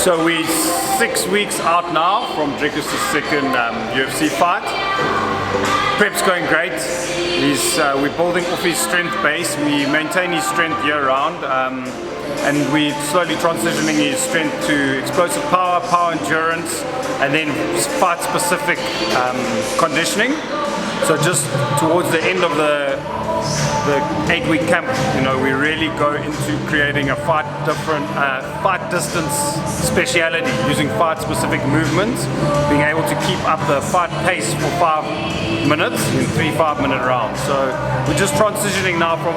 So we're 6 weeks out now from Dricus' second UFC fight. Prep's going great. We're building off his strength base. We maintain his strength year round, and we're slowly transitioning his strength to explosive power, power endurance, and then fight-specific conditioning. So just towards the end of the 8-week camp, we really go into creating a fight distance speciality, using fight-specific movements, being able to keep up the fight pace for 5 minutes in 3 5-minute rounds. So we're just transitioning now from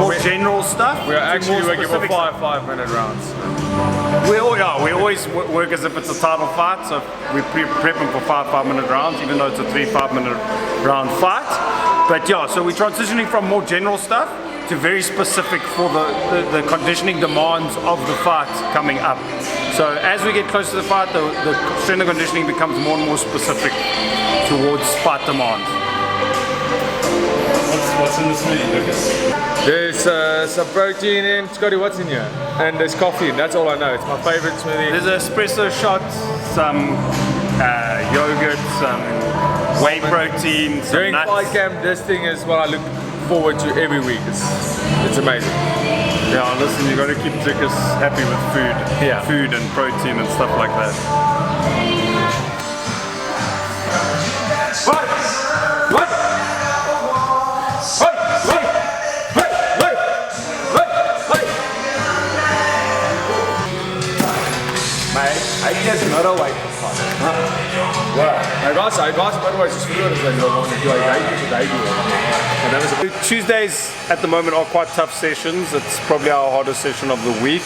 more general stuff. We're actually working for 5-minute rounds. We always work as if it's a title fight, so we're prepping for 5-minute rounds, even though it's a 3 5-minute round fight. But yeah, so we're transitioning from more general stuff to very specific for the conditioning demands of the fight coming up. So as we get close to the fight, the strength and conditioning becomes more and more specific towards fight demands. What's in this smoothie, Lucas? There's some protein in. Scotty, what's in here? And there's coffee. That's all I know. It's my favorite smoothie. There's an espresso shot, some yogurt, some whey protein, some During nuts. fight camp, this thing is what I look forward to every week. It's amazing. Yeah, listen, you got to keep Dricus happy with food. Yeah. Food and protein and stuff like that. I guess not a white. I guess, otherwise it's good as I go on to do and that was Tuesdays at the moment are quite tough sessions. It's probably our hardest session of the week.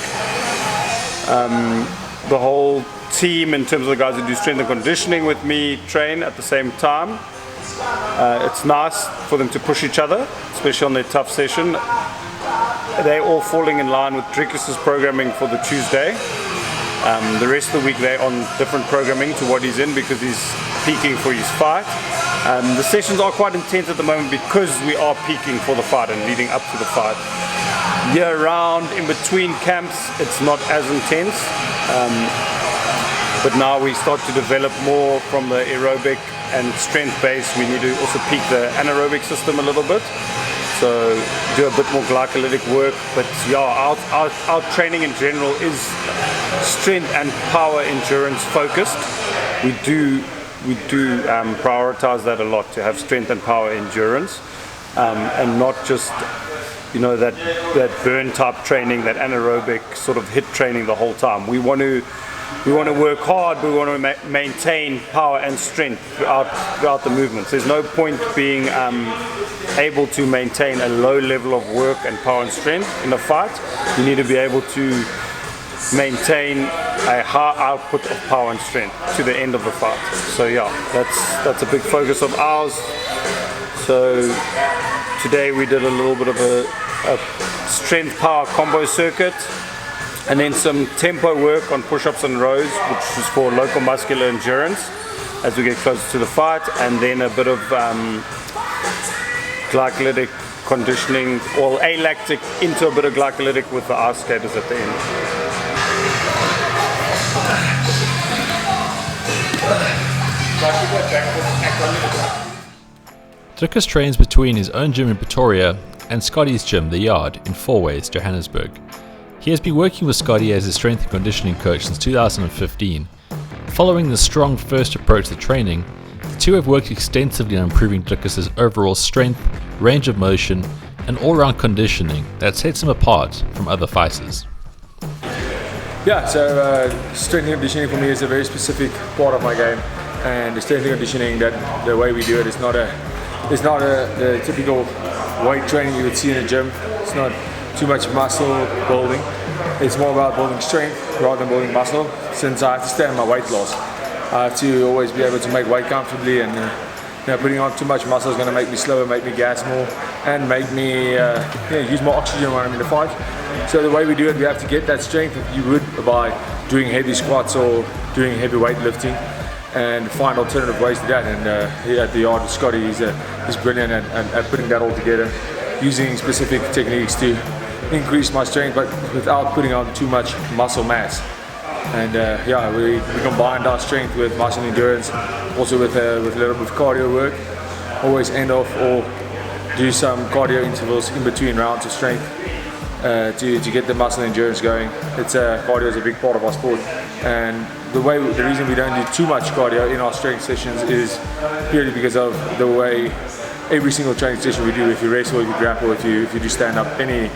The whole team, in terms of the guys who do strength and conditioning with me, train at the same time. It's nice for them to push each other, especially on their tough session. They're all falling in line with Dricus' programming for the Tuesday. The rest of the week they're on different programming to what he's in because he's peaking for his fight. The sessions are quite intense at the moment because we are peaking for the fight and leading up to the fight. Year round, in between camps, it's not as intense. But now we start to develop more from the aerobic and strength base. We need to also peak the anaerobic system a little bit. So do a bit more glycolytic work, but yeah, our training in general is strength and power endurance focused. We do prioritize that a lot, to have strength and power endurance, and not just that burn type training, that anaerobic sort of HIIT training the whole time. We want to work hard, we want to maintain power and strength throughout the movements. There's no point being able to maintain a low level of work and power and strength in a fight. You need to be able to maintain a high output of power and strength to the end of the fight. So yeah, that's a big focus of ours. So today we did a little bit of a strength power combo circuit, and then some tempo work on push-ups and rows, which is for local muscular endurance as we get closer to the fight, and then a bit of glycolytic conditioning, or alactic into a bit of glycolytic with the ice skaters at the end. Dricus trains between his own gym in Pretoria and Scotty's gym, The Yard, in Fourways, Johannesburg. He has been working with Scotty as his strength and conditioning coach since 2015. Following the strong first approach to training, the two have worked extensively on improving Dricus' overall strength, range of motion, and all-round conditioning that sets him apart from other fighters. Yeah, so strength and conditioning for me is a very specific part of my game, and the strength and conditioning, that the way we do it is not the typical weight training you would see in a gym. It's not too much muscle building. It's more about building strength rather than building muscle. Since I have to stay on my weight loss, I have to always be able to make weight comfortably, and putting on too much muscle is going to make me slower, make me gas more, and make me use more oxygen when I'm in the fight. So the way we do it, we have to get that strength that you would by doing heavy squats or doing heavy weightlifting, and find alternative ways to that. And here at the Yard, Scotty is brilliant at putting that all together, using specific techniques to increase my strength, but without putting on too much muscle mass. And yeah, we combined our strength with muscle endurance, also with a little bit of cardio work. Always end off or do some cardio intervals in between rounds of strength to get the muscle endurance going. Cardio is a big part of our sport, and the reason we don't do too much cardio in our strength sessions is purely because of the way every single training session we do, if you wrestle, if you grapple, if you do stand up, any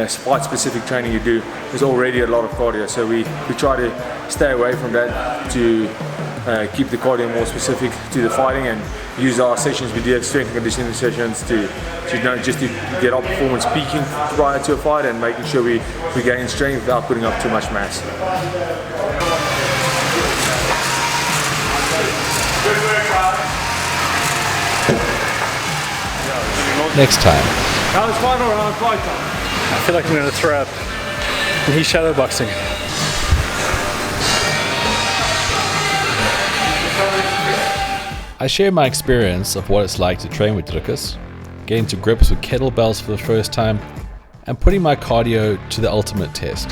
fight specific training you do, there's already a lot of cardio. So we try to stay away from that to keep the cardio more specific to the fighting, and use our sessions, we do strength and conditioning sessions to just to get our performance peaking prior to a fight, and making sure we gain strength without putting up too much mass. Next time. Now it's final round, fight time. I feel like I'm going to throw up, and he's shadowboxing. I share my experience of what it's like to train with Dricus, getting to grips with kettlebells for the first time, and putting my cardio to the ultimate test.